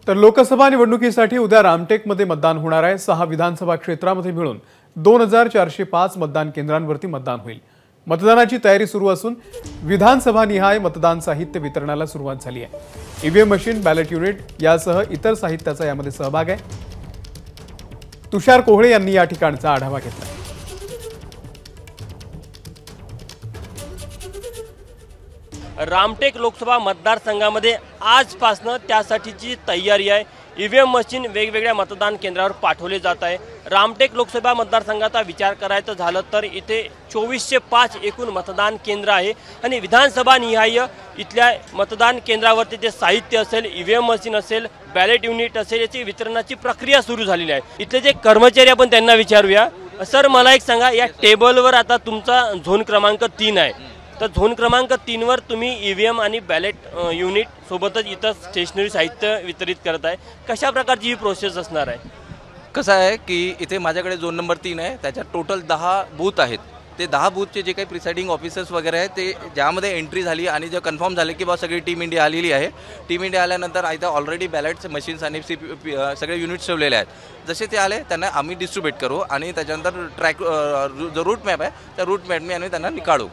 तर लोकसभा निवडणुकीसाठी उद्या रामटेकमध्ये मतदान होणार आहे। 6 विधानसभा क्षेत्रामध्ये मिळून 2405 मतदान केंद्रांवरती मतदान होईल। मतदानाची तयारी सुरू असून विधानसभा निहाय मतदान साहित्य वितरणाला सुरुवात झाली आहे। ईव्हीएम मशीन, बॅलेट युनिट यासह इतर साहित्याचा यामध्ये सहभाग आहे। तुषार कोहळे यांनी या ठिकाणचा आढावा घेतला। रामटेक लोकसभा मतदारसंघामध्ये आजपासून त्यासाठीची तयारी आहे। ईव्हीएम मशीन वेगवेगळ्या मतदान केंद्रावर पाठवले जात आहे। रामटेक लोकसभा मतदारसंघाचा विचार करायचा झालं तर इथे 2405 एकूण मतदान केंद्र आहे आणि विधानसभा निहाय इथल्या मतदान केंद्रावरती जे साहित्य असेल, ईव्हीएम मशीन असेल, बॅलेट युनिट असेल, याची वितरणाची प्रक्रिया सुरू झालेली आहे। इथले जे कर्मचारी आपण त्यांना विचारूया। सर, मला एक सांगा, या टेबलवर आता तुमचा झोन क्रमांक 3 आहे, तर झोन क्रमांक 3 वर तुम्ही ईव्हीएम आणि बॅलेट युनिट सोबतच इतर स्टेशनरी साहित्य वितरित करत आहे। कशा प्रकारची ही प्रोसेस असणार आहे? कसं आहे की इथे माझ्याकडे झोन नंबर 3 आहे, त्याच्यात टोटल 10 बूथ आहेत। ते 10 बूथचे जे काही प्रिसाइडिंग ऑफिसर्स वगैरे आहेत ते ज्यामध्ये एंट्री झाली आणि जे कन्फर्म झाले की बा सगळी टीम इंडिया आलेली आहे। टीम इंडिया आल्यानंतर इथं ऑलरेडी बॅलेट्स मशीन्स आणि सगळे युनिट्स ठेवलेले आहेत। जसे ते आले त्यांना आम्ही डिस्ट्रीब्यूट करू आणि त्याच्यानंतर ट्रॅक जो रूट मॅप आहे त्या रूट मॅपने आम्ही त्यांना काढू।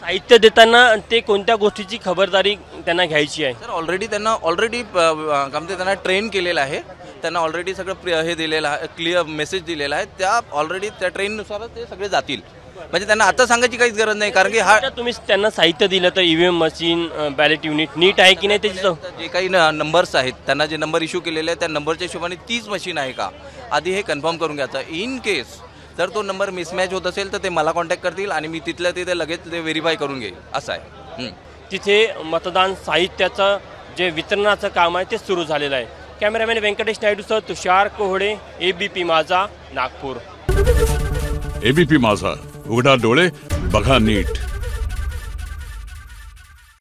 साहित्य देताना ते कोणत्या गोष्टीची खबरदारी त्यांना घ्यायची आहे? सर, ऑलरेडी त्यांना ट्रेन केलेलं आहे। त्यांना ऑलरेडी सगळं हे दिलेलं आहे, क्लिअर मेसेज दिलेला आहे। त्या ऑलरेडी त्या ट्रेननुसारच ते सगळे जातील, म्हणजे त्यांना आता सांगायची काहीच गरज नाही। कारण की तुम्ही त्यांना साहित्य दिलं तर ईव्हीएम मशीन, बॅलेट युनिट नीट आहे की नाही त्याची जे काही नंबर्स आहेत, त्यांना जे नंबर इश्यू केलेले आहेत त्या नंबरच्या हिशोबाने तीच मशीन आहे का आधी हे कन्फर्म करून घ्यायचं। इन केस जर तो नंबर मिसमॅच होत असेल तर ते मला कॉन्टॅक्ट करतील आणि मी तिथल्या तिथे लगेच ते व्हेरीफाय करून घेईल, असं आहे। तिथे मतदान साहित्याचं जे वितरणाचं काम आहे ते सुरू झालेलं आहे। कॅमेरामॅन व्यंकटेश नायडूसह तुषार कोहळे, एबीपी माझा, नागपूर। एबीपी माझा, उघडा डोळे बघा नीट।